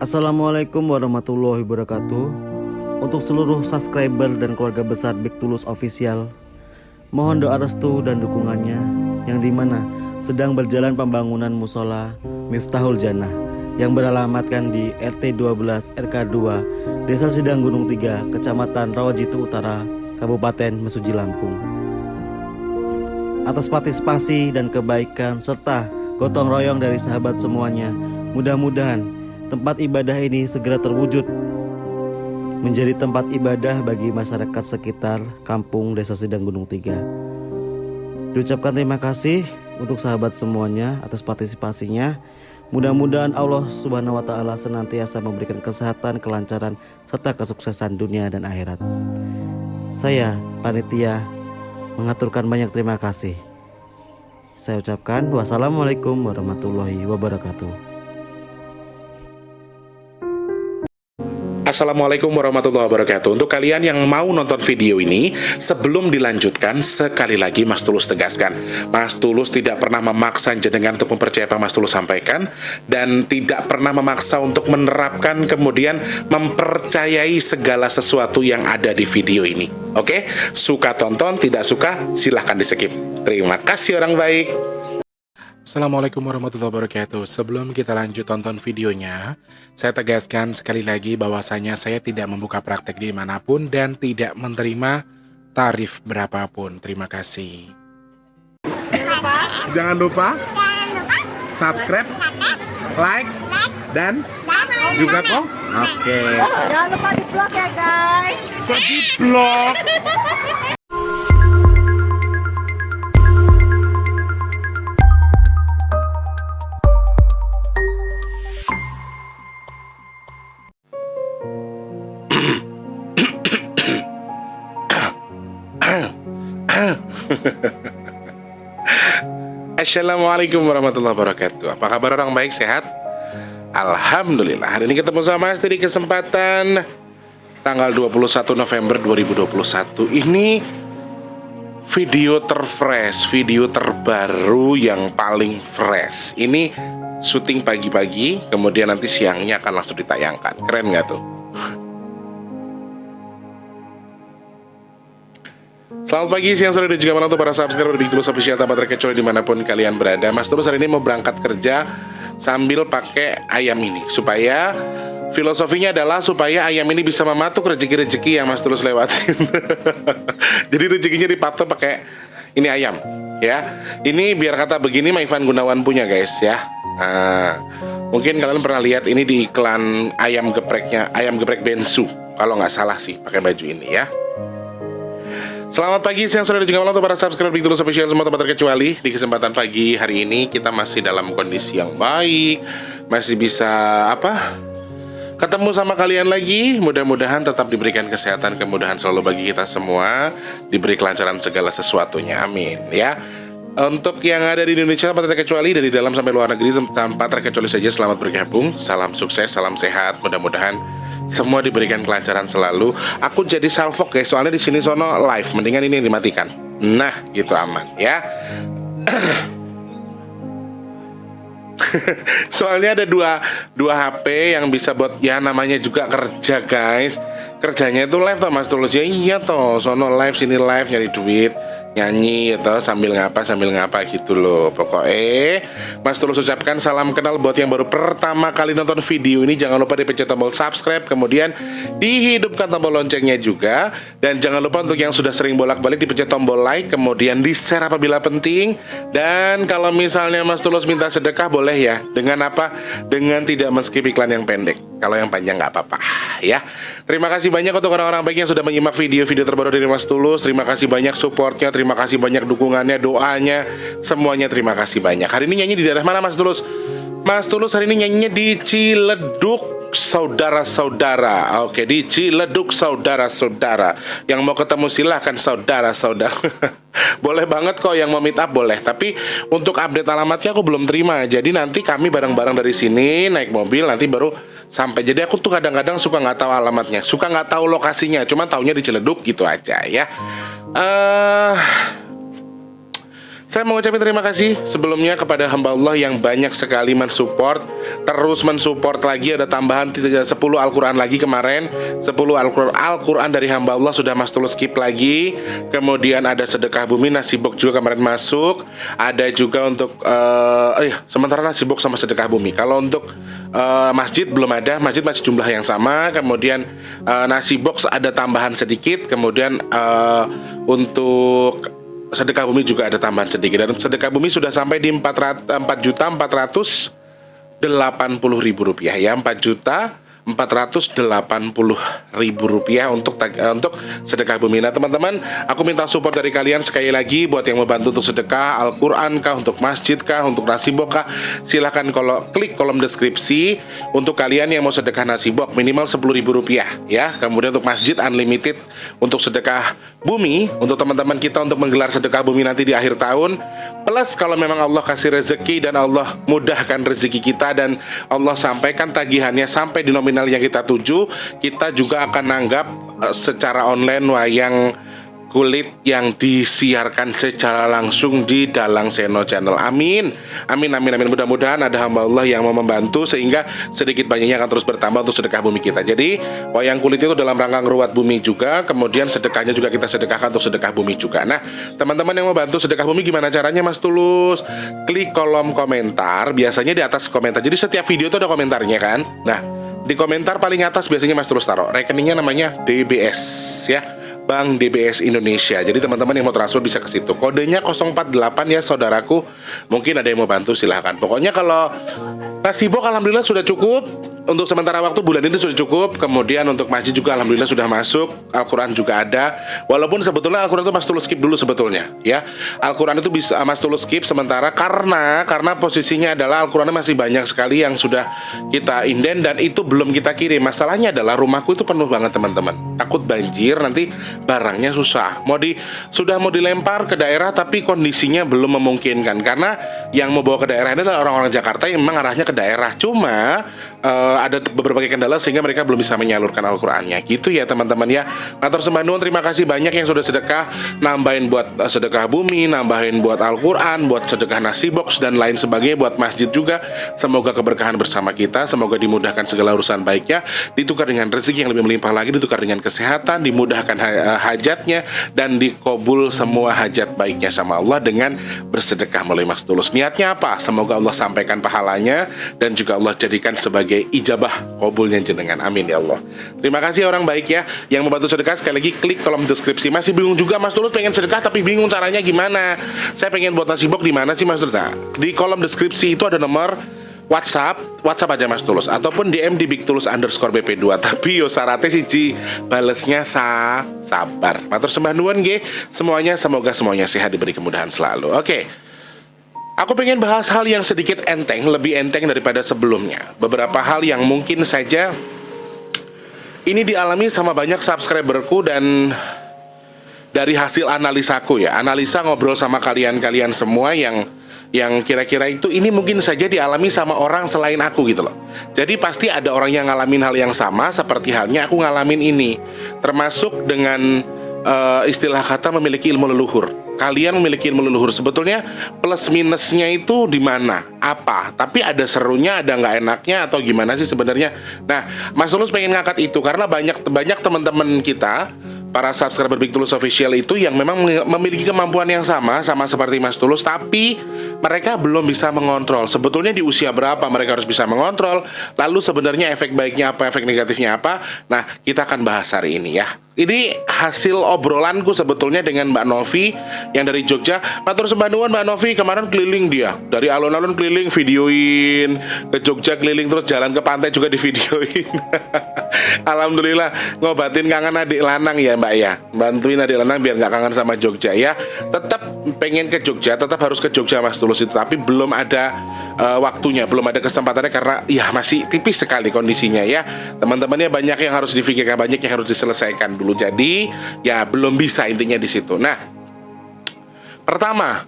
Assalamualaikum warahmatullahi wabarakatuh. Untuk seluruh subscriber dan keluarga besar Big Tulus Official, mohon doa restu dan dukungannya yang dimana sedang berjalan pembangunan musola Miftahul Jannah yang beralamatkan di RT 12 RK 2 Desa Sidang Gunung 3 Kecamatan Rawajitu Utara Kabupaten Mesuji Lampung. Atas partisipasi dan kebaikan serta gotong royong dari sahabat semuanya, mudah-mudahan tempat ibadah ini segera terwujud menjadi tempat ibadah bagi masyarakat sekitar kampung Desa Sidang Gunung 3. Diucapkan terima kasih untuk sahabat semuanya atas partisipasinya. Mudah-mudahan Allah Subhanahu wa taala senantiasa memberikan kesehatan, kelancaran serta kesuksesan dunia dan akhirat. Saya panitia mengaturkan banyak terima kasih. Saya ucapkan wassalamualaikum warahmatullahi wabarakatuh. Assalamualaikum warahmatullahi wabarakatuh. Untuk kalian yang mau nonton video ini, sebelum dilanjutkan, sekali lagi Mas Tulus tegaskan, Mas Tulus tidak pernah memaksa jenengan untuk mempercayai apa Mas Tulus sampaikan, dan tidak pernah memaksa untuk menerapkan kemudian mempercayai segala sesuatu yang ada di video ini. Oke? Suka tonton, tidak suka silahkan di skip. Terima kasih orang baik. Assalamualaikum warahmatullahi wabarakatuh. Sebelum kita lanjut tonton videonya, saya tegaskan sekali lagi bahwasanya saya tidak membuka praktek dimanapun dan tidak menerima tarif berapapun. Terima kasih. Jangan lupa subscribe, like, dan juga kok. Oke. Jangan lupa di vlog ya guys. Kok di vlog? Assalamualaikum warahmatullahi wabarakatuh. Apa kabar orang baik, sehat? Alhamdulillah. Hari ini ketemu sama Mas di kesempatan tanggal 21 November 2021. Ini video terfresh, video terbaru yang paling fresh. Ini syuting pagi-pagi, kemudian nanti siangnya akan langsung ditayangkan. Keren nggak tuh? Selamat pagi, siang, sore, dan juga malam untuk para subscriber Big Tulus Official tanpa terkecuali dimanapun kalian berada. Mas Tulus hari ini mau berangkat kerja sambil pakai ayam ini, supaya filosofinya adalah supaya ayam ini bisa mematuk rezeki-rezeki yang Mas Tulus lewatin. Jadi rezekinya dipatok pakai ini ayam, ya. Ini biar kata begini, Maifan Gunawan punya guys, ya. Mungkin kalian pernah lihat ini di iklan ayam gepreknya, ayam geprek Bensu, kalau nggak salah sih pakai baju ini, ya. Selamat pagi, siang, sore, dan juga malam untuk para subscriber Big Tulus Official semua tanpa terkecuali. Di kesempatan pagi hari ini kita masih dalam kondisi yang baik, masih bisa ketemu sama kalian lagi. Mudah-mudahan tetap diberikan kesehatan, kemudahan selalu bagi kita semua, diberi kelancaran segala sesuatunya, amin, ya. Untuk yang ada di Indonesia tanpa terkecuali, dari dalam sampai luar negeri tanpa terkecuali saja, selamat bergabung. Salam sukses, salam sehat. Mudah-mudahan semua diberikan kelancaran selalu. Aku jadi salvok guys, soalnya di sini sono live, mendingan ini yang dimatikan. Nah, gitu aman, ya. Soalnya ada dua HP yang bisa buat, ya namanya juga kerja guys. Kerjanya itu live toh Mas Tulus, ya iya toh, sono live sini live, nyari duit, nyanyi atau sambil ngapa gitu loh. Pokoknya Mas Tulus ucapkan salam kenal buat yang baru pertama kali nonton video ini. Jangan lupa dipencet tombol subscribe, kemudian dihidupkan tombol loncengnya juga. Dan jangan lupa untuk yang sudah sering bolak-balik dipencet tombol like, kemudian di share apabila penting. Dan kalau misalnya Mas Tulus minta sedekah boleh ya. Dengan apa? Dengan tidak men-skip iklan yang pendek. Kalau yang panjang nggak apa-apa, ya. Terima kasih banyak untuk orang-orang baik yang sudah menyimak video-video terbaru dari Mas Tulus. Terima kasih banyak supportnya, terima kasih banyak dukungannya, doanya, semuanya terima kasih banyak. Hari ini nyanyi di daerah mana Mas Tulus? Mas Tulus hari ini nyanyinya di Ciledug, saudara-saudara. Oke, di Ciledug, saudara-saudara. Yang mau ketemu silahkan saudara-saudara. Boleh banget kok, yang mau meet up boleh. Tapi untuk update alamatnya aku belum terima. Jadi nanti kami bareng-bareng dari sini naik mobil, nanti baru sampai. Jadi aku tuh kadang-kadang suka nggak tahu alamatnya, suka nggak tahu lokasinya, cuman taunya di Ciledug gitu aja, ya. Saya mau ucapin terima kasih sebelumnya kepada hamba Allah yang banyak sekali mensupport. Terus mensupport lagi, ada tambahan 10 Al-Quran lagi kemarin. 10 Al-Quran dari hamba Allah sudah Mas Tulus skip lagi. Kemudian ada sedekah bumi, nasi box juga kemarin masuk. Ada juga untuk sementara nasi box sama sedekah bumi. Kalau untuk masjid belum ada, masjid masih jumlah yang sama. Kemudian nasi box ada tambahan sedikit. Kemudian untuk sedekah bumi juga ada tambahan sedikit. Dan sedekah bumi sudah sampai di 4.480.000 rupiah ya, 4.480.000 rupiah untuk sedekah bumi. Nah teman-teman, aku minta support dari kalian sekali lagi buat yang mau bantu untuk sedekah Al-Quran kah, untuk masjid kah, untuk nasibok kah, silahkan kalau klik kolom deskripsi. Untuk kalian yang mau sedekah nasibok minimal 10.000 rupiah ya. Kemudian untuk masjid unlimited. Untuk sedekah bumi, untuk teman-teman kita untuk menggelar sedekah bumi nanti di akhir tahun. Plus kalau memang Allah kasih rezeki dan Allah mudahkan rezeki kita dan Allah sampaikan tagihannya sampai di nominal yang kita tuju, kita juga akan nanggap secara online wayang kulit yang disiarkan secara langsung di Dalang Seno Channel. Amin. Amin, amin, amin. Mudah-mudahan ada hamba Allah yang mau membantu sehingga sedikit banyaknya akan terus bertambah untuk sedekah bumi kita. Jadi wayang kulit itu dalam rangka ngeruat bumi juga, kemudian sedekahnya juga kita sedekahkan untuk sedekah bumi juga. Nah teman-teman yang mau bantu sedekah bumi gimana caranya Mas Tulus? Klik kolom komentar, biasanya di atas komentar. Jadi setiap video itu ada komentarnya kan. Nah di komentar paling atas biasanya Mas Tulus taruh rekeningnya, namanya DBS ya, Bank DBS Indonesia. Jadi teman-teman yang mau transfer bisa ke situ. Kodenya 048 ya saudaraku. Mungkin ada yang mau bantu silahkan. Pokoknya kalau nasibok alhamdulillah sudah cukup. Untuk sementara waktu bulan ini sudah cukup. Kemudian untuk masjid juga alhamdulillah sudah masuk. Al-Quran juga ada. Walaupun sebetulnya Al-Quran itu Mas Tulus skip dulu sebetulnya ya. Al-Quran itu bisa Mas Tulus skip sementara karena posisinya adalah Al-Quran masih banyak sekali yang sudah kita inden dan itu belum kita kirim. Masalahnya adalah rumahku itu penuh banget teman-teman. Takut banjir nanti barangnya susah. Sudah mau dilempar ke daerah tapi kondisinya belum memungkinkan karena yang mau bawa ke daerah ini adalah orang-orang Jakarta yang memang arahnya ke daerah. Cuma ada beberapa kendala sehingga mereka belum bisa menyalurkan Al-Qur'annya. Gitu ya teman-teman ya. Matur sembah nuwun, terima kasih banyak yang sudah sedekah, nambahin buat sedekah bumi, nambahin buat Al-Qur'an, buat sedekah nasi box dan lain sebagainya, buat masjid juga. Semoga keberkahan bersama kita, semoga dimudahkan segala urusan baiknya, ditukar dengan rezeki yang lebih melimpah lagi, ditukar dengan kesehatan, dimudahkan hajatnya dan dikabul semua hajat baiknya sama Allah dengan bersedekah melalui Mas Tulus. Niatnya apa? Semoga Allah sampaikan pahalanya dan juga Allah jadikan sebagai ijabah kabulnya jenengan. Amin ya Allah. Terima kasih orang baik ya yang membantu sedekah. Sekali lagi klik kolom deskripsi. Masih bingung juga Mas Tulus pengen sedekah tapi bingung caranya gimana? Saya pengen buat nasibok di mana sih Mas Tulus? Nah, di kolom deskripsi itu ada nomor WhatsApp aja Mas Tulus ataupun DM di bigtulus_bp2. Tapi yo syaratnya siji balesnya sabar. Matur sembah nuwun nggih semuanya, semoga semuanya sehat, diberi kemudahan selalu. Oke. Aku pengen bahas hal yang sedikit enteng, lebih enteng daripada sebelumnya. Beberapa hal yang mungkin saja ini dialami sama banyak subscriberku dan dari hasil analisaku ya, analisa ngobrol sama kalian semua yang kira-kira itu ini mungkin saja dialami sama orang selain aku gitu loh. Jadi pasti ada orang yang ngalamin hal yang sama seperti halnya aku ngalamin ini. Termasuk dengan istilah kata memiliki ilmu leluhur. Kalian memiliki ilmu leluhur, sebetulnya plus minusnya itu di mana? Apa? Tapi ada serunya, ada nggak enaknya atau gimana sih sebenarnya? Nah, Mas Tulus pengen ngangkat itu karena banyak teman-teman kita, para subscriber Big Tulus Official itu yang memang memiliki kemampuan yang sama seperti Mas Tulus, tapi mereka belum bisa mengontrol. Sebetulnya di usia berapa mereka harus bisa mengontrol? Lalu sebenarnya efek baiknya apa, efek negatifnya apa? Nah, kita akan bahas hari ini ya. Ini hasil obrolanku sebetulnya dengan Mbak Novi yang dari Jogja. Matur sembah nuwun Mbak Novi, kemarin keliling dia. Dari alun-alun keliling, videoin. Ke Jogja keliling, terus jalan ke pantai juga di videoin. Alhamdulillah ngobatin kangen adik lanang ya Mbak ya. Bantuin adik lanang biar gak kangen sama Jogja ya. Tetap pengen ke Jogja, tetap harus ke Jogja Mas Tulus itu. Tapi belum ada waktunya, belum ada kesempatannya karena ya masih tipis sekali kondisinya ya. Teman-temannya banyak yang harus difikirkan, banyak yang harus diselesaikan dulu. Jadi ya belum bisa intinya di situ. Nah, pertama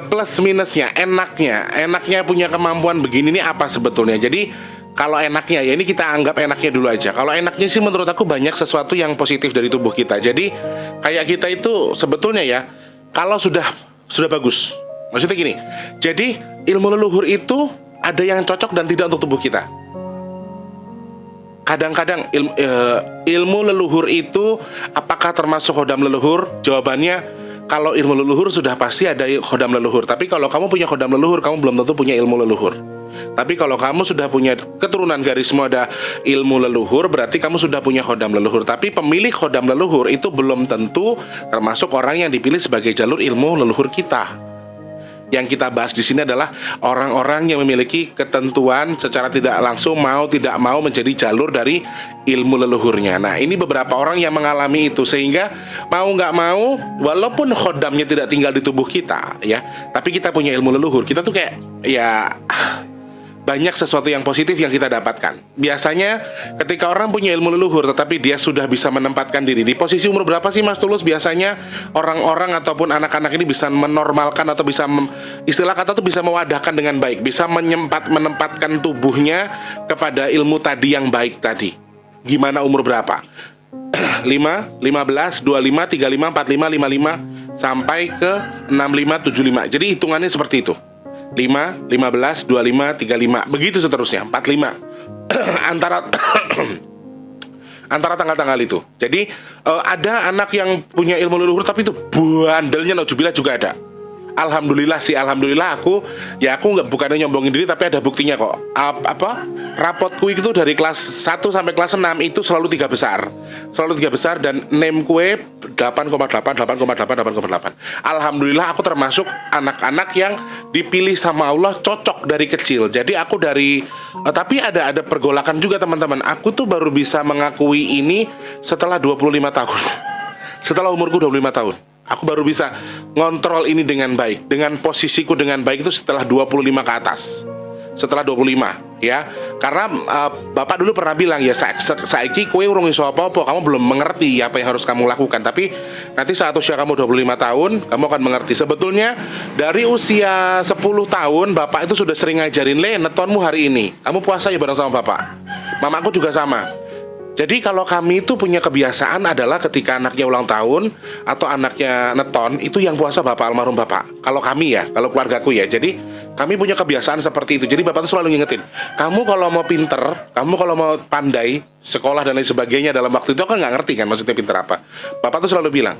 plus minusnya, enaknya punya kemampuan begini nih apa sebetulnya. Jadi kalau enaknya ya ini kita anggap enaknya dulu aja. Kalau enaknya sih menurut aku banyak sesuatu yang positif dari tubuh kita. Jadi kayak kita itu sebetulnya ya kalau sudah bagus. Maksudnya gini, jadi ilmu leluhur itu ada yang cocok dan tidak untuk tubuh kita. Kadang-kadang ilmu leluhur itu apakah termasuk khodam leluhur? Jawabannya, kalau ilmu leluhur sudah pasti ada khodam leluhur. Tapi kalau kamu punya khodam leluhur, kamu belum tentu punya ilmu leluhur. Tapi kalau kamu sudah punya keturunan garismu ada ilmu leluhur, berarti kamu sudah punya khodam leluhur. Tapi pemilik khodam leluhur itu belum tentu termasuk orang yang dipilih sebagai jalur ilmu leluhur kita. Yang kita bahas di sini adalah orang-orang yang memiliki ketentuan secara tidak langsung tidak mau menjadi jalur dari ilmu leluhurnya. Nah, ini beberapa orang yang mengalami itu, sehingga mau nggak mau, walaupun khodamnya tidak tinggal di tubuh kita, ya, tapi kita punya ilmu leluhur. Kita tuh kayak ya banyak sesuatu yang positif yang kita dapatkan. Biasanya ketika orang punya ilmu leluhur tetapi dia sudah bisa menempatkan diri di posisi umur berapa sih Mas Tulus? Biasanya orang-orang ataupun anak-anak ini bisa menormalkan atau bisa istilah kata tuh bisa mewadahkan dengan baik, bisa menempatkan tubuhnya kepada ilmu tadi yang baik tadi. Gimana umur berapa? 5, 15, 25, 35, 45, 55 sampai ke 65, 75. Jadi hitungannya seperti itu. 5, 15, 25, 35, begitu seterusnya, 45 antara tanggal-tanggal itu. Jadi ada anak yang punya ilmu leluhur tapi itu bandelnya nauzubillah juga ada. Alhamdulillah aku nggak bukannya nyombongin diri, tapi ada buktinya kok. Rapotku itu dari kelas 1 sampai kelas 6 itu selalu 3 besar. Dan name kue 8,8. Alhamdulillah aku termasuk anak-anak yang dipilih sama Allah cocok dari kecil. Jadi aku tapi ada pergolakan juga teman-teman. Aku tuh baru bisa mengakui ini setelah 25 tahun. Setelah umurku 25 tahun. Aku baru bisa ngontrol ini dengan baik, dengan posisiku dengan baik itu setelah 25 ke atas. Setelah 25, ya. Karena Bapak dulu pernah bilang, ya saiki kowe urung iso apa-apa, kamu belum mengerti apa yang harus kamu lakukan. Tapi nanti saat usia kamu 25 tahun, kamu akan mengerti. Sebetulnya dari usia 10 tahun Bapak itu sudah sering ngajarin, netonmu hari ini kamu puasa ya bareng sama Bapak. Mamaku juga sama. Jadi kalau kami itu punya kebiasaan adalah ketika anaknya ulang tahun atau anaknya neton, itu yang puasa bapak, almarhum bapak. Kalau kami ya, kalau keluargaku ya. Jadi kami punya kebiasaan seperti itu. Jadi bapak tuh selalu ngingetin, kamu kalau mau pinter, kamu kalau mau pandai, sekolah dan lain sebagainya dalam waktu itu, kan nggak ngerti kan maksudnya pinter apa. Bapak tuh selalu bilang,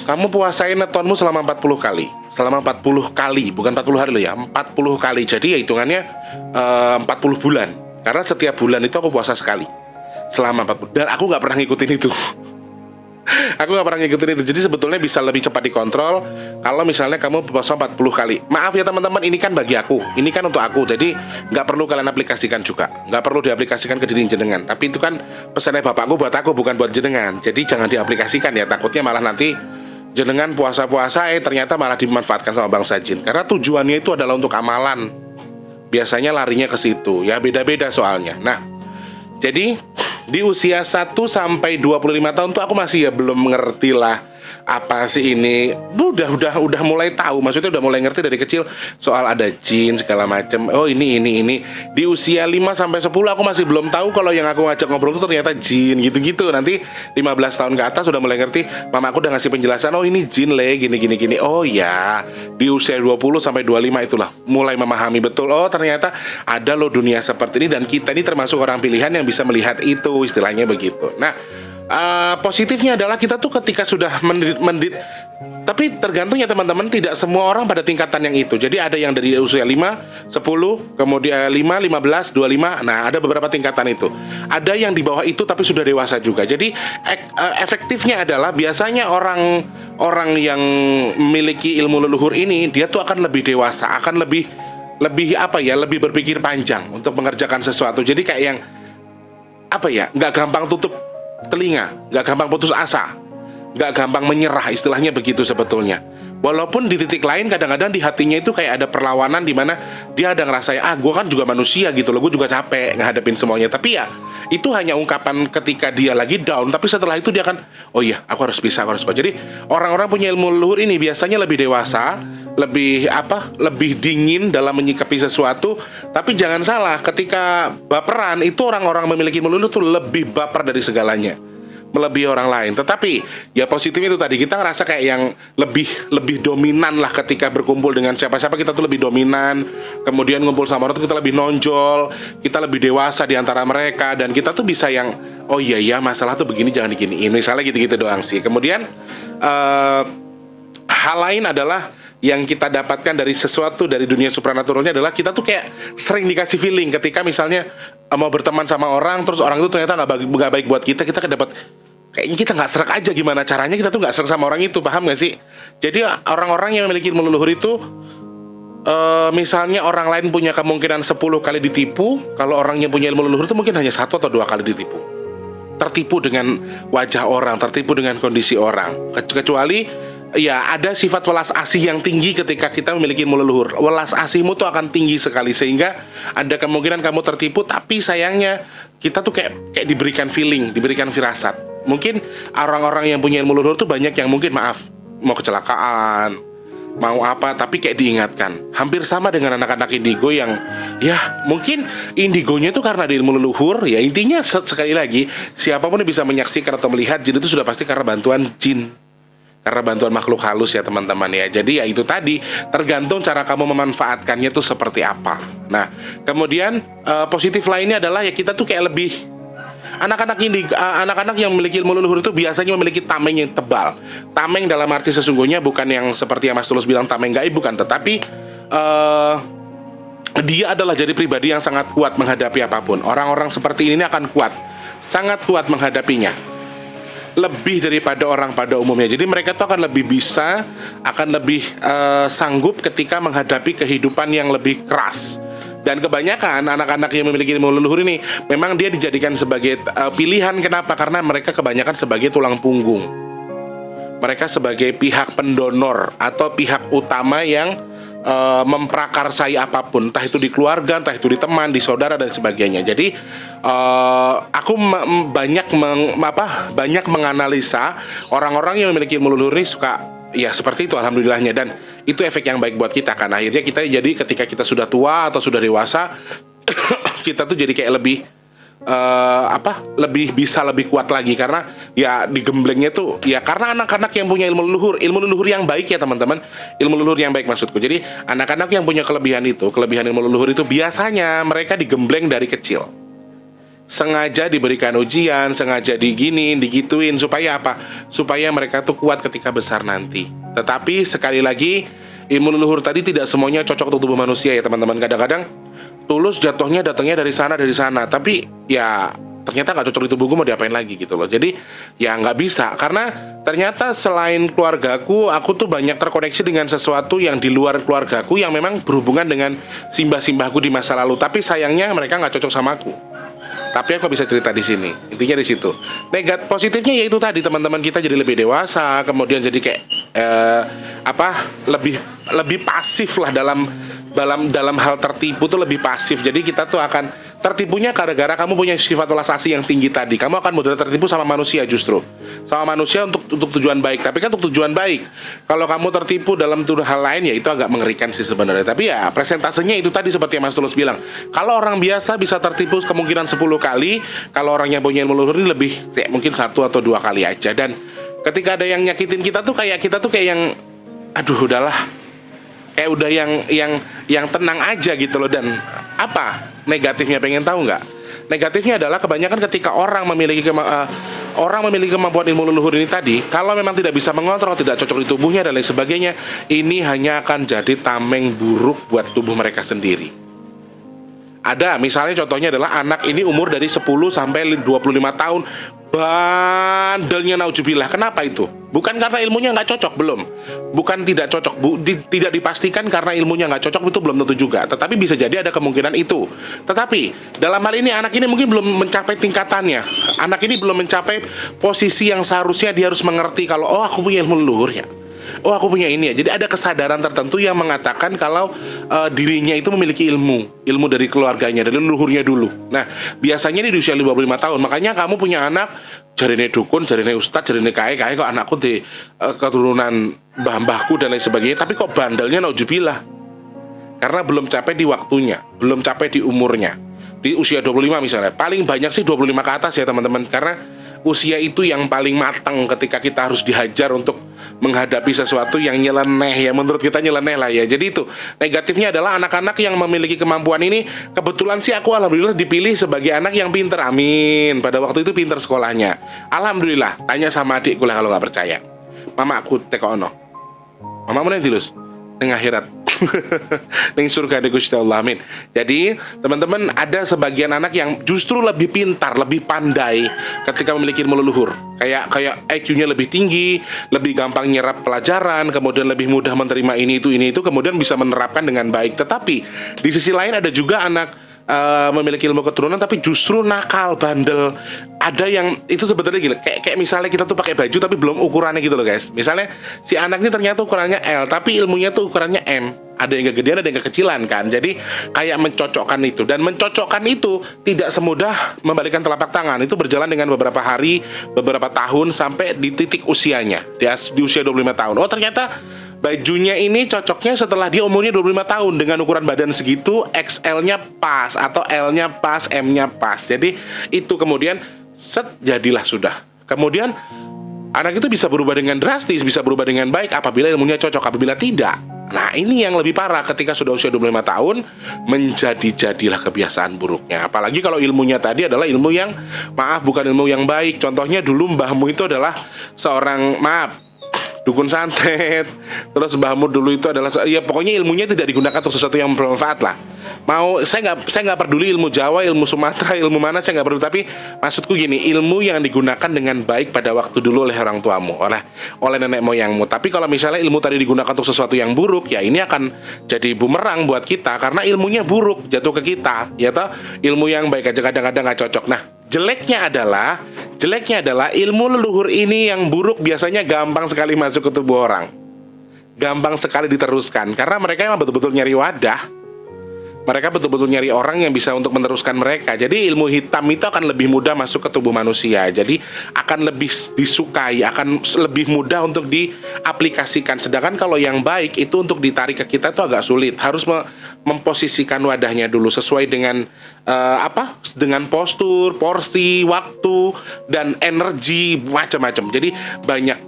kamu puasain netonmu selama 40 kali. Selama 40 kali, bukan 40 hari loh ya, 40 kali. Jadi ya hitungannya 40 bulan. Karena setiap bulan itu aku puasa sekali selama 40. Dan aku gak pernah ngikutin itu. Jadi sebetulnya bisa lebih cepat dikontrol kalau misalnya kamu puasa 40 kali. Maaf ya teman-teman, ini kan bagi aku, ini kan untuk aku. Jadi gak perlu kalian aplikasikan juga, gak perlu diaplikasikan ke diri jenengan. Tapi itu kan pesannya bapakku buat aku, bukan buat jenengan. Jadi jangan diaplikasikan ya, takutnya malah nanti jenengan puasa-puasa ternyata malah dimanfaatkan sama bangsa jin. Karena tujuannya itu adalah untuk amalan. Biasanya larinya ke situ. Ya beda-beda soalnya. Nah, jadi di usia 1 sampai 25 tahun tuh aku masih ya belum mengerti lah apa sih ini. Udah mulai tahu, maksudnya udah mulai ngerti dari kecil soal ada jin segala macam. Oh ini. Di usia 5 sampai 10 aku masih belum tahu kalau yang aku ngajak ngobrol itu ternyata jin gitu-gitu. Nanti 15 tahun ke atas udah mulai ngerti. Mama aku udah ngasih penjelasan, oh ini jin gini. Oh ya, di usia 20 sampai 25 itulah mulai memahami betul. Oh ternyata ada loh dunia seperti ini, dan kita ini termasuk orang pilihan yang bisa melihat itu, istilahnya begitu. Nah, positifnya adalah kita tuh ketika sudah mendit, tapi tergantung ya teman-teman, tidak semua orang pada tingkatan yang itu. Jadi ada yang dari usia 5, 10, kemudian 5, 15, 25. Nah, ada beberapa tingkatan itu. Ada yang di bawah itu tapi sudah dewasa juga. Jadi efektifnya adalah biasanya orang yang memiliki ilmu leluhur ini, dia tuh akan lebih dewasa, akan lebih lebih berpikir panjang untuk mengerjakan sesuatu. Jadi kayak yang nggak gampang tutup telinga, nggak gampang putus asa, nggak gampang menyerah, istilahnya begitu sebetulnya. Walaupun di titik lain kadang-kadang di hatinya itu kayak ada perlawanan, di mana dia ada ngerasain, gue kan juga manusia gitu loh, gue juga capek ngehadapin semuanya. Tapi ya itu hanya ungkapan ketika dia lagi down, tapi setelah itu dia akan, oh iya aku harus bisa. Jadi orang-orang punya ilmu leluhur ini biasanya lebih dewasa, lebih dingin dalam menyikapi sesuatu. Tapi jangan salah, ketika baperan itu orang-orang memiliki ilmu leluhur itu lebih baper dari segalanya. melebihi orang lain. Tetapi ya positifnya itu tadi, kita ngerasa kayak yang lebih dominan lah ketika berkumpul dengan siapa-siapa, kita tuh lebih dominan. Kemudian ngumpul sama orang tuh kita lebih nonjol, kita lebih dewasa di antara mereka, dan kita tuh bisa yang oh iya masalah tuh begini jangan diginiin, misalnya gitu-gitu doang sih. Kemudian hal lain adalah yang kita dapatkan dari sesuatu dari dunia supranaturalnya adalah kita tuh kayak sering dikasih feeling ketika misalnya mau berteman sama orang, terus orang itu ternyata nggak baik buat kita dapat kayaknya kita nggak serak aja, gimana caranya kita tuh nggak serak sama orang itu, paham nggak sih? Jadi orang-orang yang memiliki ilmu leluhur itu misalnya orang lain punya kemungkinan 10 kali ditipu, kalau orang yang punya ilmu leluhur itu mungkin hanya 1 atau 2 kali ditipu. Tertipu dengan wajah orang, tertipu dengan kondisi orang. Kecuali ya ada sifat welas asih yang tinggi ketika kita memiliki ilmu leluhur. Welas asihmu tuh akan tinggi sekali sehingga ada kemungkinan kamu tertipu, tapi sayangnya kita tuh kayak diberikan feeling, diberikan firasat. Mungkin orang-orang yang punya ilmu leluhur tuh banyak yang mungkin mau kecelakaan, mau apa, tapi kayak diingatkan. Hampir sama dengan anak-anak indigo yang ya mungkin indigonya itu karena di ilmu leluhur. Ya intinya sekali lagi, siapapun yang bisa menyaksikan atau melihat jin itu sudah pasti karena bantuan jin, karena bantuan makhluk halus ya teman-teman ya. Jadi ya itu tadi, tergantung cara kamu memanfaatkannya itu seperti apa. Nah kemudian positif lainnya adalah ya kita tuh kayak lebih anak-anak yang memiliki ilmu leluhur itu biasanya memiliki tameng yang tebal. Tameng dalam arti sesungguhnya bukan yang seperti yang Mas Tulus bilang tameng gaib, bukan, tetapi dia adalah jadi pribadi yang sangat kuat menghadapi apapun. Orang-orang seperti ini akan kuat, sangat kuat menghadapinya, lebih daripada orang pada umumnya. Jadi mereka tuh akan lebih bisa, akan lebih sanggup ketika menghadapi kehidupan yang lebih keras. Dan kebanyakan anak-anak yang memiliki ilmu leluhur ini memang dia dijadikan sebagai pilihan. Kenapa? Karena mereka kebanyakan sebagai tulang punggung. Mereka sebagai pihak pendonor atau pihak utama yang memprakarsai apapun, entah itu di keluarga, entah itu di teman, di saudara dan sebagainya. Jadi aku banyak menganalisa orang-orang yang memiliki ilmu leluhur ini suka ya seperti itu, alhamdulillahnya, dan itu efek yang baik buat kita kan. Akhirnya kita jadi ketika kita sudah tua atau sudah dewasa kita tuh jadi kayak lebih lebih kuat lagi, karena ya digemblengnya tuh ya karena anak-anak yang punya ilmu leluhur yang baik ya teman-teman, ilmu leluhur yang baik maksudku. Jadi anak-anak yang punya kelebihan ilmu leluhur itu biasanya mereka digembleng dari kecil, sengaja diberikan ujian, sengaja digituin supaya apa? Supaya mereka tuh kuat ketika besar nanti. Tetapi sekali lagi, ilmu leluhur tadi tidak semuanya cocok untuk tubuh manusia ya teman-teman. Kadang-kadang Tulus datangnya dari sana, tapi ya ternyata nggak cocok di tubuhku, mau diapain lagi gitu loh. Jadi ya nggak bisa, karena ternyata selain keluargaku, aku tuh banyak terkoneksi dengan sesuatu yang di luar keluargaku yang memang berhubungan dengan simbah-simbahku di masa lalu. Tapi sayangnya mereka nggak cocok sama aku. Tapi aku bisa cerita di sini. Intinya di situ. Positifnya yaitu tadi teman-teman kita jadi lebih dewasa, kemudian jadi kayak lebih pasif lah dalam hal tertipu tuh lebih pasif. Jadi kita tuh akan tertipunya gara-gara kamu punya sifat welas asih yang tinggi tadi. Kamu akan mudah tertipu sama manusia, justru sama manusia untuk tujuan baik. Tapi kan untuk tujuan baik. Kalau kamu tertipu dalam hal lain ya itu agak mengerikan sih sebenarnya. Tapi ya presentasenya itu tadi seperti yang Mas Tulus bilang. Kalau orang biasa bisa tertipu kemungkinan 10 kali, kalau orang yang punya ilmu leluhur ini lebih kayak mungkin 1 atau 2 kali aja. Dan ketika ada yang nyakitin kita tuh kayak yang aduh udahlah, kayak udah yang tenang aja gitu loh. Dan apa negatifnya, pengen tahu nggak? Negatifnya adalah kebanyakan ketika orang memiliki kemampuan ilmu leluhur ini tadi, kalau memang tidak bisa mengontrol, tidak cocok di tubuhnya dan lain sebagainya, ini hanya akan jadi tameng buruk buat tubuh mereka sendiri. Ada misalnya contohnya adalah anak ini umur dari 10 sampai 25 tahun, bandelnya naujubillah. Kenapa itu? Bukan karena ilmunya nggak cocok, belum. Bukan tidak cocok, tidak dipastikan karena ilmunya nggak cocok, itu belum tentu juga. Tetapi bisa jadi ada kemungkinan itu. Tetapi dalam hal ini anak ini mungkin belum mencapai tingkatannya. Anak ini belum mencapai posisi yang seharusnya dia harus mengerti kalau oh aku punya ilmu leluhur ya. Oh aku punya ini ya. Jadi ada kesadaran tertentu yang mengatakan kalau dirinya itu memiliki ilmu dari keluarganya, dari leluhurnya dulu. Nah biasanya di usia 55 tahun. Makanya kamu punya anak, jarine dukun, jarine ustadz, jarine kae kok anakku di keturunan mbah-mbahku dan lain sebagainya, tapi kok bandelnya naujubillah. Karena belum capai di waktunya, belum capai di umurnya. Di usia 25 misalnya, paling banyak sih 25 ke atas ya teman-teman. Karena usia itu yang paling matang ketika kita harus dihajar untuk menghadapi sesuatu yang nyeleneh, ya menurut kita nyeleneh lah ya. Jadi itu negatifnya adalah anak-anak yang memiliki kemampuan ini. Kebetulan sih aku alhamdulillah dipilih sebagai anak yang pinter, amin. Pada waktu itu pinter sekolahnya, alhamdulillah. Tanya sama adikku lah kalau nggak percaya. Mama aku tekono, mama mana dilus neng akhirat neng surga di Gusti Allah, amin. Jadi teman-teman, ada sebagian anak yang justru lebih pintar, lebih pandai ketika memiliki ilmu leluhur. Kayak IQ-nya lebih tinggi, lebih gampang nyerap pelajaran, kemudian lebih mudah menerima ini itu, kemudian bisa menerapkan dengan baik. Tetapi di sisi lain ada juga anak memiliki ilmu keturunan tapi justru nakal, bandel. Ada yang itu sebetulnya gila, kayak misalnya kita tuh pakai baju tapi belum ukurannya gitu loh guys. Misalnya si anak ini ternyata ukurannya L tapi ilmunya tuh ukurannya M. Ada yang kegedean, ada yang kekecilan kan. Jadi kayak mencocokkan itu. Dan mencocokkan itu tidak semudah membalikan telapak tangan. Itu berjalan dengan beberapa hari, beberapa tahun, sampai di titik usianya, di usia 25 tahun. Oh ternyata bajunya ini cocoknya setelah dia umurnya 25 tahun. Dengan ukuran badan segitu, XL-nya pas, atau L-nya pas, M-nya pas. Jadi itu kemudian jadilah sudah. Kemudian anak itu bisa berubah dengan drastis, bisa berubah dengan baik apabila ilmunya cocok. Apabila tidak, nah ini yang lebih parah, ketika sudah usia 25 tahun jadilah kebiasaan buruknya. Apalagi kalau ilmunya tadi adalah ilmu yang, maaf, bukan ilmu yang baik. Contohnya dulu mbahmu itu adalah seorang, maaf, dukun santet. Terus mbahmu dulu itu adalah, ya pokoknya ilmunya tidak digunakan untuk sesuatu yang bermanfaat lah. Saya nggak peduli ilmu Jawa, ilmu Sumatera, ilmu mana, saya nggak peduli. Tapi maksudku gini, ilmu yang digunakan dengan baik pada waktu dulu oleh orang tuamu, oleh nenek moyangmu. Tapi kalau misalnya ilmu tadi digunakan untuk sesuatu yang buruk, ya ini akan jadi bumerang buat kita, karena ilmunya buruk jatuh ke kita, ya toh. Ilmu yang baik aja kadang-kadang nggak cocok. Nah, jeleknya adalah ilmu leluhur ini yang buruk biasanya gampang sekali masuk ke tubuh orang, gampang sekali diteruskan, karena mereka memang betul-betul nyari wadah. Mereka betul-betul nyari orang yang bisa untuk meneruskan mereka. Jadi ilmu hitam itu akan lebih mudah masuk ke tubuh manusia. Jadi akan lebih disukai, akan lebih mudah untuk diaplikasikan. Sedangkan kalau yang baik itu untuk ditarik ke kita itu agak sulit. Harus memposisikan wadahnya dulu sesuai dengan dengan postur, porsi, waktu, dan energi macam-macam. Jadi banyak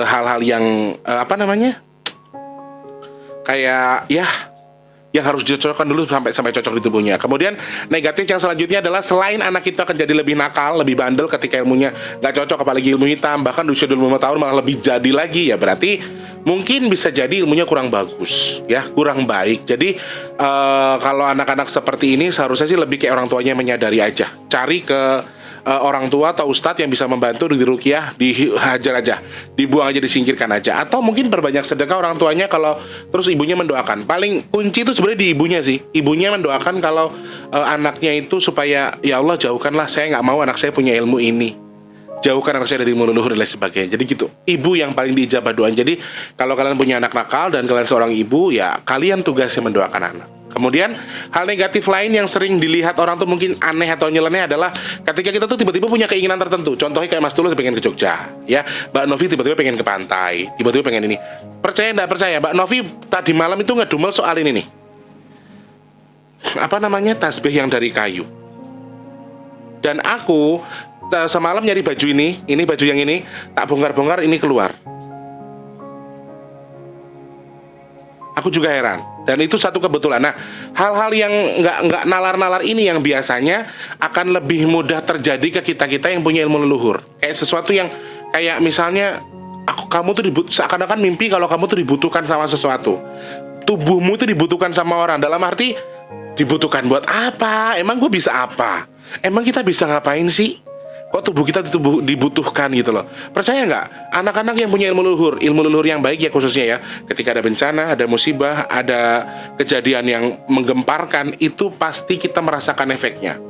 hal-hal yang kayak ya yang harus dicocokkan dulu sampai cocok di tubuhnya. Kemudian negatif yang selanjutnya adalah selain anak itu akan jadi lebih nakal, lebih bandel ketika ilmunya nggak cocok, apalagi ilmu hitam, bahkan di usia 25 tahun malah lebih jadi lagi, ya berarti mungkin bisa jadi ilmunya kurang bagus, ya kurang baik. Jadi kalau anak-anak seperti ini seharusnya sih lebih kayak orang tuanya menyadari aja, cari ke orang tua atau ustadz yang bisa membantu di ruqyah, dihajar aja, dibuang aja, disingkirkan aja. Atau mungkin berbanyak sedekah orang tuanya, kalau terus ibunya mendoakan. Paling kunci itu sebenarnya di ibunya sih. Ibunya mendoakan kalau anaknya itu supaya, ya Allah jauhkanlah, saya nggak mau anak saya punya ilmu ini, jauhkan anak saya dari ilmu leluhur dan lain sebagainya. Jadi gitu, ibu yang paling diijabah doa. Jadi kalau kalian punya anak nakal dan kalian seorang ibu, ya kalian tugasnya mendoakan anak. Kemudian hal negatif lain yang sering dilihat orang tuh mungkin aneh atau nyeleneh adalah ketika kita tuh tiba-tiba punya keinginan tertentu. Contohnya kayak Mas Tulus pengen ke Jogja, ya Mbak Novi tiba-tiba pengen ke pantai, tiba-tiba pengen ini. Percaya nggak percaya, Mbak Novi tadi malam itu ngedumel soal ini nih, tasbih yang dari kayu. Dan aku semalam nyari baju ini baju yang ini, tak bongkar-bongkar, ini keluar. Aku juga heran, dan itu satu kebetulan. Nah, hal-hal yang nggak nalar-nalar ini yang biasanya akan lebih mudah terjadi ke kita yang punya ilmu leluhur. Kayak sesuatu yang kayak misalnya kamu tuh seakan-akan mimpi kalau kamu tuh dibutuhkan sama sesuatu. Tubuhmu tuh dibutuhkan sama orang. Dalam arti dibutuhkan buat apa? Emang gue bisa apa? Emang kita bisa ngapain sih? Kok tubuh kita dibutuhkan gitu loh. Percaya nggak? Anak-anak yang punya ilmu leluhur yang baik ya, khususnya ya, ketika ada bencana, ada musibah, ada kejadian yang menggemparkan, itu pasti kita merasakan efeknya.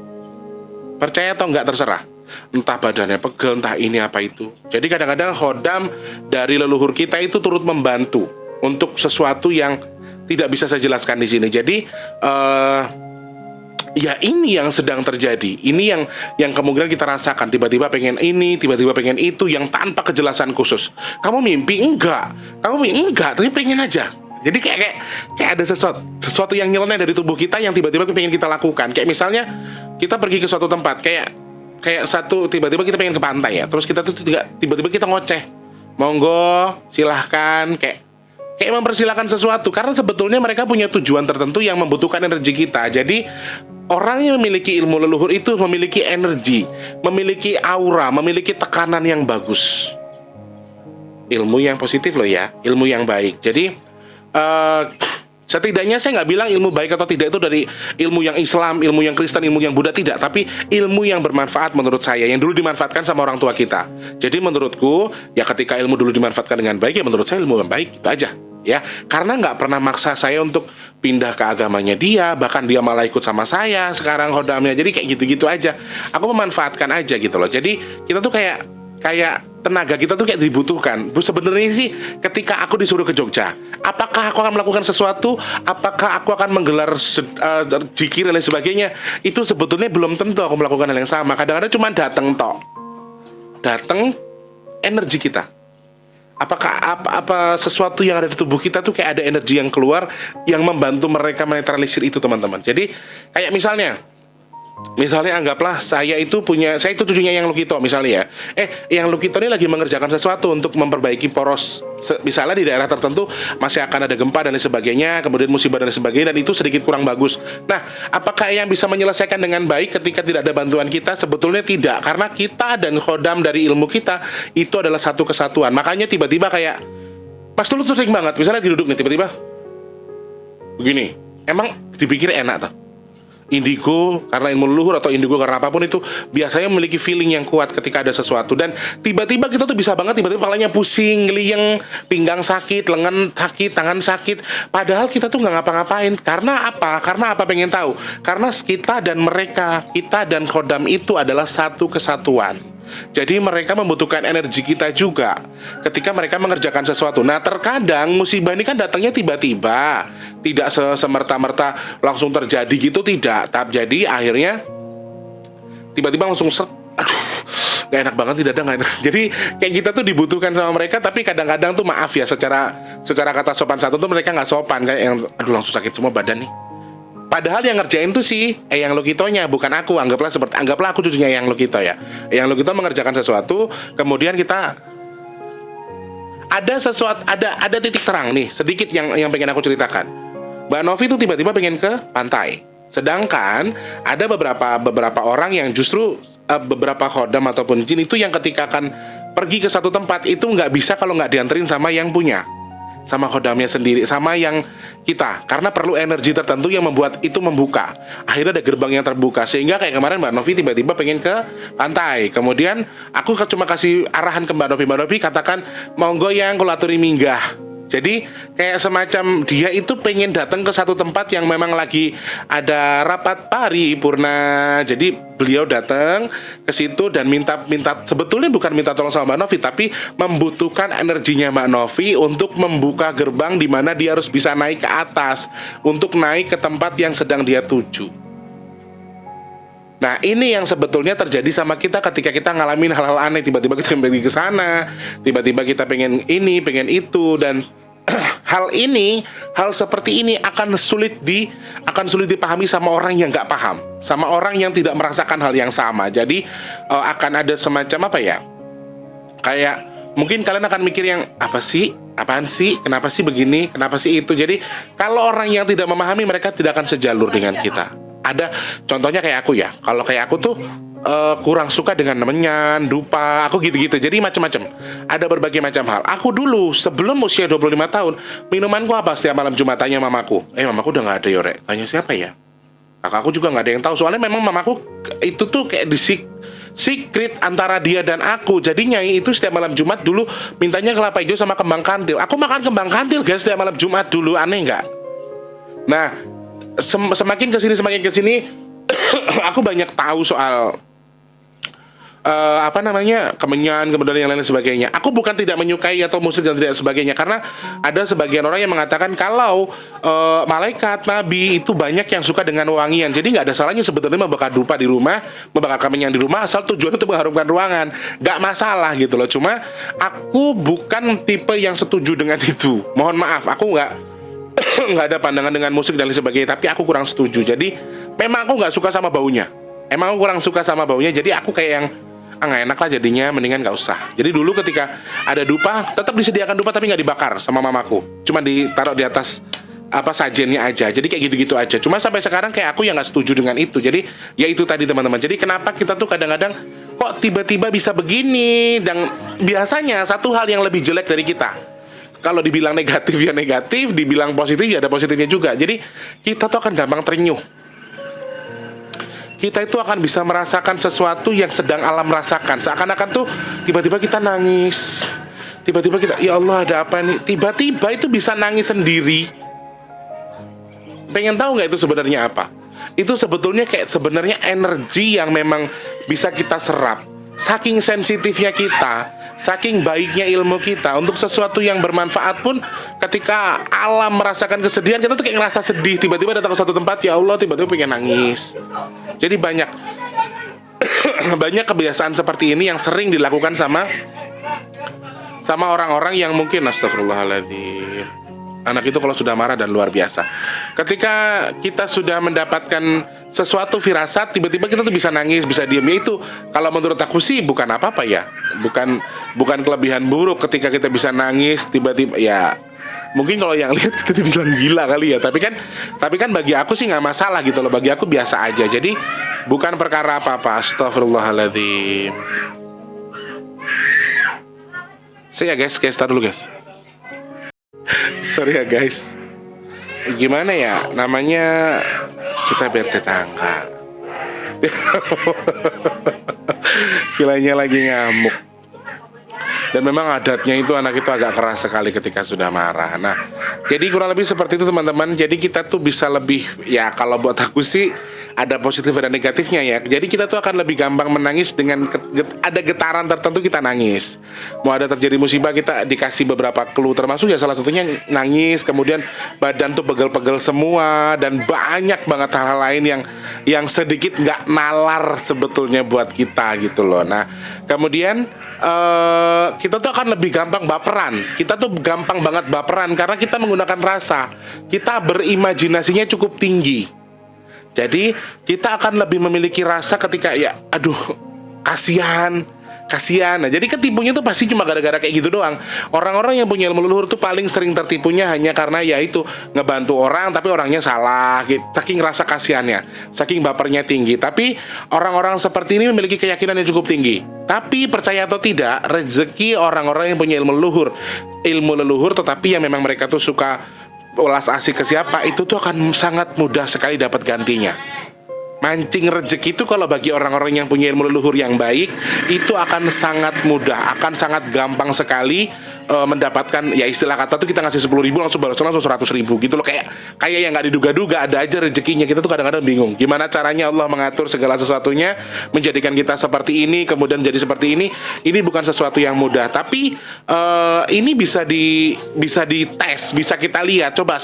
Percaya atau nggak terserah. Entah badannya pegel, entah ini apa itu. Jadi kadang-kadang khodam dari leluhur kita itu turut membantu untuk sesuatu yang tidak bisa saya jelaskan di sini. Jadi ya ini yang sedang terjadi. Ini yang kemungkinan kita rasakan. Tiba-tiba pengen ini, tiba-tiba pengen itu, yang tanpa kejelasan khusus. Kamu mimpi? Enggak. Tapi pengen aja. Jadi kayak ada sesuatu yang nyeleneh dari tubuh kita yang tiba-tiba pengen kita lakukan. Kayak misalnya kita pergi ke suatu tempat, kayak kayak satu tiba-tiba kita pengen ke pantai ya, terus kita tuh tiba-tiba kita ngoceh, monggo silahkan, kayak mempersilahkan sesuatu, karena sebetulnya mereka punya tujuan tertentu yang membutuhkan energi kita. Jadi orang yang memiliki ilmu leluhur itu memiliki energi, memiliki aura, memiliki tekanan yang bagus. Ilmu yang positif loh ya, ilmu yang baik. Jadi setidaknya saya nggak bilang ilmu baik atau tidak itu dari ilmu yang Islam, ilmu yang Kristen, ilmu yang Buddha, tidak. Tapi ilmu yang bermanfaat menurut saya, yang dulu dimanfaatkan sama orang tua kita. Jadi menurutku, ya ketika ilmu dulu dimanfaatkan dengan baik, ya menurut saya ilmu yang baik, itu aja. Ya, karena nggak pernah maksa saya untuk pindah ke agamanya dia, bahkan dia malah ikut sama saya sekarang khodamnya. Jadi kayak gitu-gitu aja. Aku memanfaatkan aja gitu loh. Jadi kita tuh kayak tenaga kita tuh kayak dibutuhkan. Sebenarnya sih ketika aku disuruh ke Jogja, apakah aku akan melakukan sesuatu, apakah aku akan menggelar zikir dan lain sebagainya, itu sebetulnya belum tentu aku melakukan hal yang sama. Kadang-kadang cuma datang energi kita. Apakah apa sesuatu yang ada di tubuh kita tuh kayak ada energi yang keluar yang membantu mereka menetralisir itu, teman-teman. Jadi kayak misalnya anggaplah saya itu cucunya Yang Lukito misalnya ya. Yang Lukito ini lagi mengerjakan sesuatu untuk memperbaiki poros. Misalnya di daerah tertentu masih akan ada gempa dan lain sebagainya, kemudian musibah dan lain sebagainya, dan itu sedikit kurang bagus. Nah, apakah yang bisa menyelesaikan dengan baik ketika tidak ada bantuan kita? Sebetulnya tidak, karena kita dan khodam dari ilmu kita itu adalah satu kesatuan. Makanya tiba-tiba kayak Mas Tulus tuh sering banget, misalnya lagi duduk nih, tiba-tiba begini, emang dipikir enak tuh. Indigo karena ilmu leluhur atau indigo karena apapun itu biasanya memiliki feeling yang kuat ketika ada sesuatu, dan tiba-tiba kita tuh bisa banget tiba-tiba kepalanya pusing, ngelieng, pinggang sakit, lengan sakit, tangan sakit, padahal kita tuh nggak ngapa-ngapain. Karena apa? Pengen tahu? Karena kita dan mereka, kita dan khodam itu adalah satu kesatuan. Jadi mereka membutuhkan energi kita juga ketika mereka mengerjakan sesuatu. Nah, terkadang musibah ini kan datangnya tiba-tiba, tidak semerta-merta langsung terjadi gitu, tidak. Jadi akhirnya tiba-tiba langsung gak enak banget, tidak ada, gak enak. Jadi kayak kita tuh dibutuhkan sama mereka, tapi kadang-kadang tuh maaf ya, secara kata sopan satu tuh mereka nggak sopan, kayak yang langsung sakit semua badan nih. Padahal yang ngerjain tuh Yang Lukitonya, bukan aku. Anggaplah aku cucunya Yang Lukito ya. Yang Lukito mengerjakan sesuatu, kemudian kita ada titik terang nih, sedikit yang pengen aku ceritakan. Mbak Novi tuh tiba-tiba pengen ke pantai. Sedangkan ada beberapa orang yang justru beberapa khodam ataupun jin itu yang ketika akan pergi ke satu tempat itu nggak bisa kalau nggak dianterin sama yang punya, sama khodamnya sendiri, sama yang kita, karena perlu energi tertentu yang membuat itu membuka. Akhirnya ada gerbang yang terbuka, sehingga kayak kemarin Mbak Novi tiba-tiba pengen ke pantai. Kemudian aku cuma kasih arahan ke Mbak Novi katakan monggo yang kulaturi minggah. Jadi kayak semacam dia itu pengen datang ke satu tempat yang memang lagi ada rapat paripurna. Jadi beliau datang ke situ dan minta sebetulnya bukan minta tolong sama Mbak Novi, tapi membutuhkan energinya Mbak Novi untuk membuka gerbang di mana dia harus bisa naik ke atas untuk naik ke tempat yang sedang dia tuju. Nah, ini yang sebetulnya terjadi sama kita ketika kita ngalamin hal-hal aneh. Tiba-tiba kita pergi ke sana, tiba-tiba kita pengen ini, pengen itu, dan hal seperti ini akan sulit dipahami sama orang yang nggak paham, sama orang yang tidak merasakan hal yang sama. Jadi akan ada semacam apa ya? Kayak mungkin kalian akan mikir yang apaan sih, kenapa sih begini, kenapa sih itu. Jadi kalau orang yang tidak memahami, mereka tidak akan sejalur dengan kita. Ada contohnya kayak aku ya. Kalau kayak aku tuh kurang suka dengan menyan, dupa, aku gitu-gitu. Jadi macam-macam. Ada berbagai macam hal. Aku dulu sebelum usia 25 tahun, minumanku apa setiap malam Jumat? Tanya mamaku. Mamaku udah gak ada Yorek. Tanya siapa ya? Kakakku juga gak ada yang tahu. Soalnya memang mamaku itu tuh kayak secret antara dia dan aku. Jadi Nyai itu setiap malam Jumat dulu mintanya kelapa hijau sama kembang kantil. Aku makan kembang kantil guys setiap malam Jumat dulu. Aneh gak? Nah, semakin kesini aku banyak tahu soal kemenyan, kemudian yang lain sebagainya. Aku bukan tidak menyukai atau musyrik dan tidak sebagainya, karena ada sebagian orang yang mengatakan kalau malaikat, nabi itu banyak yang suka dengan wangian. Jadi nggak ada salahnya sebetulnya membakar dupa di rumah, membakar kemenyan di rumah, asal tujuan untuk mengharumkan ruangan, nggak masalah gitu loh. Cuma aku bukan tipe yang setuju dengan itu. Mohon maaf, aku nggak ada pandangan dengan musik dan lain sebagainya, tapi aku kurang setuju. Jadi memang aku nggak suka sama baunya. Emang aku kurang suka sama baunya, jadi aku kayak yang nggak enak lah jadinya, mendingan nggak usah. Jadi dulu ketika ada dupa, tetap disediakan dupa tapi nggak dibakar sama mamaku, cuma ditaruh di atas sajennya aja. Jadi kayak gitu-gitu aja. Cuma sampai sekarang kayak aku yang nggak setuju dengan itu. Jadi ya itu tadi teman-teman. Jadi kenapa kita tuh kadang-kadang kok tiba-tiba bisa begini, dan biasanya satu hal yang lebih jelek dari kita. Kalau dibilang negatif ya negatif, dibilang positif ya ada positifnya juga. Jadi kita tuh akan gampang terenyuh. Kita itu akan bisa merasakan sesuatu yang sedang alam rasakan. Seakan-akan tuh tiba-tiba kita nangis. Tiba-tiba kita, ya Allah ada apa nih? Tiba-tiba itu bisa nangis sendiri. Pengen tahu nggak itu sebenarnya apa? Itu sebetulnya kayak sebenarnya energi yang memang bisa kita serap. Saking sensitifnya kita, saking baiknya ilmu kita untuk sesuatu yang bermanfaat pun, ketika alam merasakan kesedihan, kita tuh kayak ngerasa sedih. Tiba-tiba datang ke suatu tempat, ya Allah tiba-tiba pengen nangis. Jadi banyak banyak kebiasaan seperti ini yang sering dilakukan sama orang-orang yang mungkin, astagfirullahaladzim, anak itu kalau sudah marah dan luar biasa. Ketika kita sudah mendapatkan sesuatu firasat, tiba-tiba kita tuh bisa nangis, bisa diam. Ya itu kalau menurut aku sih bukan apa-apa ya, bukan kelebihan buruk ketika kita bisa nangis tiba-tiba. Ya mungkin kalau yang lihat kita dibilang gila kali ya, tapi kan bagi aku sih nggak masalah gitu loh. Bagi aku biasa aja. Jadi bukan perkara apa-apa. Astagfirullahaladzim. Saya guys, tar dulu guys. Sorry ya guys. Gimana ya namanya, kita biar tetangga. Kilanya lagi ngamuk. Dan memang adatnya itu anak itu agak keras sekali ketika sudah marah. Nah, jadi kurang lebih seperti itu teman-teman. Jadi kita tuh bisa lebih, ya kalau buat aku sih ada positif dan negatifnya ya. Jadi kita tuh akan lebih gampang menangis dengan ada getaran tertentu kita nangis. Mau ada terjadi musibah kita dikasih beberapa clue, termasuk ya salah satunya nangis, kemudian badan tuh pegel-pegel semua, dan banyak banget hal-hal lain yang sedikit nggak nalar sebetulnya buat kita gitu loh. Nah, kemudian kita tuh akan lebih gampang baperan. Kita tuh gampang banget baperan karena kita menggunakan rasa. Kita berimajinasinya cukup tinggi. Jadi kita akan lebih memiliki rasa ketika ya aduh kasihan. Nah, jadi ketipunya tuh pasti cuma gara-gara kayak gitu doang. Orang-orang yang punya ilmu leluhur tuh paling sering tertipunya hanya karena ya itu ngebantu orang tapi orangnya salah gitu. Saking rasa kasihannya, saking bapernya tinggi. Tapi orang-orang seperti ini memiliki keyakinan yang cukup tinggi. Tapi percaya atau tidak, rezeki orang-orang yang punya ilmu leluhur tetapi yang memang mereka tuh suka ulas asih ke siapa, itu tuh akan sangat mudah sekali dapat gantinya. Mancing rezeki itu kalau bagi orang-orang yang punya ilmu leluhur yang baik, itu akan sangat mudah, akan sangat gampang sekali mendapatkan, ya istilah kata tuh kita ngasih 10.000 langsung 100.000 gitu loh, kayak yang nggak diduga-duga ada aja rezekinya. Kita tuh kadang-kadang bingung gimana caranya Allah mengatur segala sesuatunya menjadikan kita seperti ini kemudian jadi seperti ini. Ini bukan sesuatu yang mudah, tapi ini bisa dites, bisa kita lihat. Coba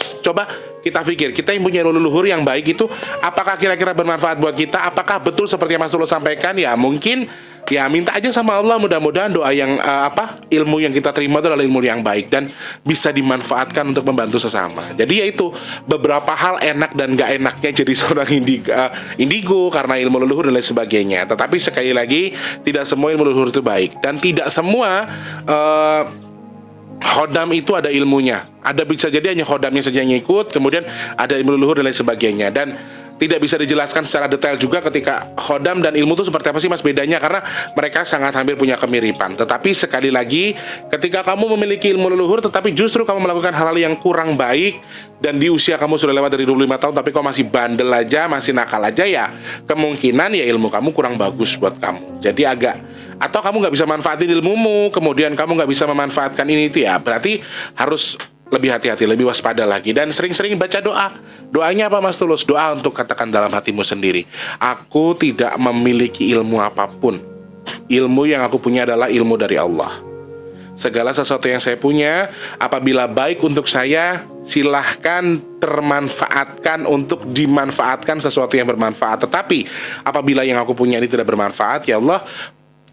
kita pikir, kita yang punya ilmu leluhur yang baik itu apakah kira-kira bermanfaat buat kita? Apakah betul seperti yang Mas Tulus sampaikan? Ya mungkin ya minta aja sama Allah, mudah-mudahan doa yang ilmu yang kita terima itu adalah ilmu yang baik dan bisa dimanfaatkan untuk membantu sesama. Jadi ya itu beberapa hal enak dan gak enaknya jadi seorang indigo karena ilmu leluhur dan lain sebagainya. Tetapi sekali lagi tidak semua ilmu leluhur itu baik dan tidak semua khodam itu ada ilmunya. Ada bisa jadi hanya khodamnya saja yang ikut, kemudian ada ilmu leluhur dan lain sebagainya. Dan tidak bisa dijelaskan secara detail juga ketika khodam dan ilmu itu seperti apa sih Mas bedanya, karena mereka sangat hampir punya kemiripan. Tetapi sekali lagi, ketika kamu memiliki ilmu leluhur tetapi justru kamu melakukan hal-hal yang kurang baik dan di usia kamu sudah lewat dari 25 tahun tapi kau masih bandel aja, masih nakal aja, ya kemungkinan ya ilmu kamu kurang bagus buat kamu. Jadi atau kamu nggak bisa manfaatin ilmumu, kemudian kamu nggak bisa memanfaatkan ini itu, ya berarti harus lebih hati-hati, lebih waspada lagi. Dan sering-sering baca doa. Doanya apa Mas Tulus? Doa untuk katakan dalam hatimu sendiri, aku tidak memiliki ilmu apapun. Ilmu yang aku punya adalah ilmu dari Allah. Segala sesuatu yang saya punya, apabila baik untuk saya, silahkan termanfaatkan untuk dimanfaatkan sesuatu yang bermanfaat. Tetapi apabila yang aku punya ini tidak bermanfaat, ya Allah,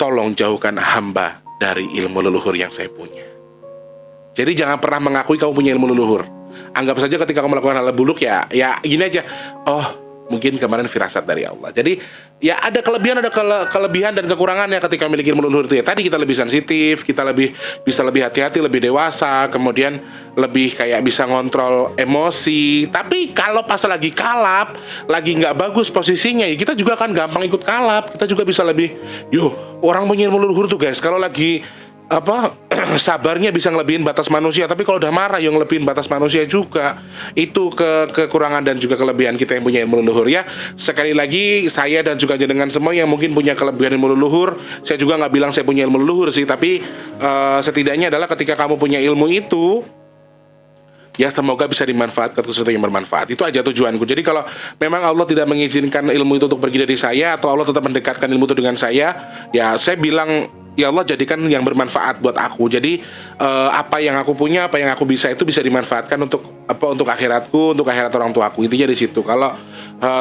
tolong jauhkan hamba dari ilmu leluhur yang saya punya. Jadi jangan pernah mengakui kamu punya ilmu leluhur. Anggap saja ketika kamu melakukan hal buruk, ya gini aja. Oh, mungkin kemarin firasat dari Allah. Jadi ya ada kelebihan dan kekurangannya ketika memiliki ilmu leluhur itu ya. Tadi kita lebih sensitif, kita bisa lebih hati-hati, lebih dewasa, kemudian lebih kayak bisa ngontrol emosi. Tapi kalau pas lagi kalap, lagi nggak bagus posisinya, ya kita juga akan gampang ikut kalap. Kita juga bisa lebih, orang punya ilmu leluhur tuh guys, kalau lagi sabarnya bisa ngelebihin batas manusia, tapi kalau udah marah yang ngelebihin batas manusia juga. Itu kekurangan dan juga kelebihan kita yang punya ilmu leluhur ya. Sekali lagi saya dan juga jenengan semua yang mungkin punya kelebihan ilmu leluhur, saya juga nggak bilang saya punya ilmu leluhur sih, tapi setidaknya adalah ketika kamu punya ilmu itu, ya semoga bisa dimanfaatkan ke sesuatu yang bermanfaat. Itu aja tujuanku. Jadi kalau memang Allah tidak mengizinkan ilmu itu untuk pergi dari saya, atau Allah tetap mendekatkan ilmu itu dengan saya, ya saya bilang, ya Allah jadikan yang bermanfaat buat aku. Jadi apa yang aku punya, apa yang aku bisa itu bisa dimanfaatkan untuk akhiratku, untuk akhirat orang tuaku. Intinya di situ. Kalau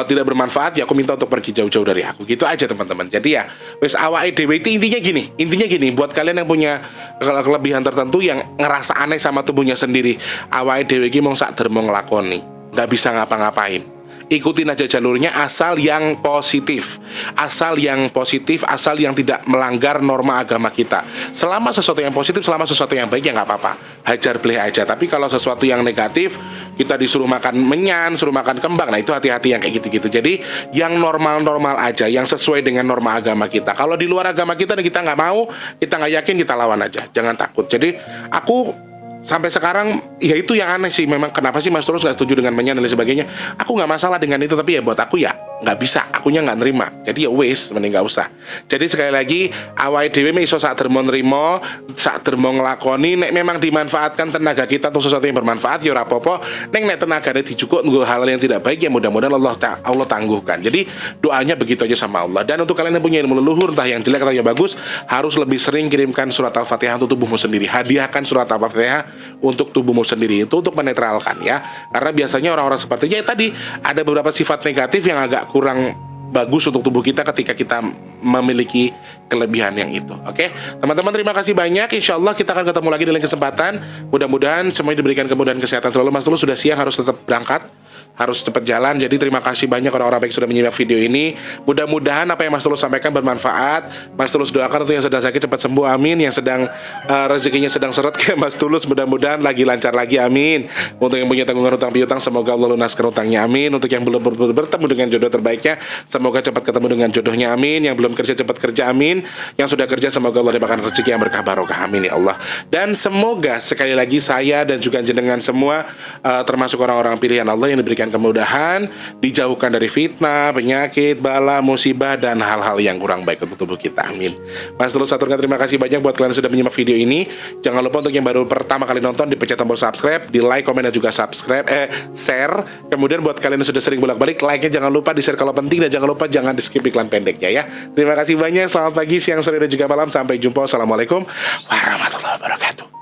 tidak bermanfaat, ya aku minta untuk pergi jauh-jauh dari aku. Gitu aja teman-teman. Jadi ya wis awake dhewe itu intinya gini. Buat kalian yang punya kelebihan tertentu, yang ngerasa aneh sama tubuhnya sendiri, awake dhewe iki mung sak dermo nglakoni, nggak bisa ngapa-ngapain. Ikutin aja jalurnya, asal yang positif, asal yang tidak melanggar norma agama kita. Selama sesuatu yang positif, selama sesuatu yang baik, ya nggak apa-apa, hajar bleh aja. Tapi kalau sesuatu yang negatif, kita disuruh makan menyan, suruh makan kembang, nah itu hati-hati yang kayak gitu-gitu. Jadi yang normal-normal aja, yang sesuai dengan norma agama kita. Kalau di luar agama kita dan kita nggak mau, kita nggak yakin, kita lawan aja, jangan takut. Jadi aku sampai sekarang, ya itu yang aneh sih. Memang kenapa sih Mas Tulus gak setuju dengan menyan dan lain sebagainya. Aku gak masalah dengan itu, tapi ya buat aku ya gak bisa, akunya gak nerima. Jadi ya wis, mending gak usah. Jadi sekali lagi, awake dhewe iso sak dermo nrimo, sak dermo nglakoni. Nek memang dimanfaatkan tenaga kita untuk sesuatu yang bermanfaat, ya ora apa-apa. Nek tenagane dijukuk nggo hal yang tidak baik, ya mudah-mudahan Allah tangguhkan. Jadi doanya begitu aja sama Allah. Dan untuk kalian yang punya ilmu leluhur, entah yang jelek atau yang bagus, harus lebih sering kirimkan surat Al-Fatihah untuk tubuhmu sendiri. Hadiahkan surat Al-Fatihah untuk tubuhmu sendiri, itu untuk menetralkan ya. Karena biasanya orang-orang sepertinya tadi ada beberapa sifat negatif yang agak kurang bagus untuk tubuh kita ketika kita memiliki kelebihan yang itu. Oke, teman-teman, terima kasih banyak. Insya Allah kita akan ketemu lagi di lain kesempatan. Mudah-mudahan semuanya diberikan kemudahan kesehatan selalu. Mas Tulus sudah siang, harus tetap berangkat, harus cepat jalan. Jadi terima kasih banyak orang-orang baik sudah menyimak video ini. Mudah-mudahan apa yang Mas Tulus sampaikan bermanfaat. Mas Tulus doakan untuk yang sedang sakit cepat sembuh, amin. Yang sedang rezekinya sedang seret kayak Mas Tulus, mudah-mudahan lagi lancar lagi, amin. Untuk yang punya tanggungan hutang piutang, semoga Allah lunaskan hutangnya, amin. Untuk yang belum bertemu dengan jodoh terbaiknya, semoga cepat ketemu dengan jodohnya, amin. Yang belum kerja cepat kerja, amin. Yang sudah kerja, semoga Allah limpahkan rezeki yang berkah barokah, amin ya Allah. Dan semoga sekali lagi saya dan juga jenengan semua termasuk orang-orang pilihan Allah yang diberikan kemudahan, dijauhkan dari fitnah, penyakit, bala, musibah, dan hal-hal yang kurang baik untuk tubuh kita, amin. Mas Tulus aturkan terima kasih banyak buat kalian yang sudah menyimak video ini. Jangan lupa untuk yang baru pertama kali nonton, dipencet tombol subscribe, di like, komen, dan juga share. Kemudian buat kalian yang sudah sering bolak-balik, like-nya jangan lupa di share kalau penting, dan jangan lupa jangan di skip iklan pendeknya ya. Terima kasih banyak, selamat pagi, siang, sore, dan juga malam. Sampai jumpa, assalamualaikum warahmatullahi wabarakatuh.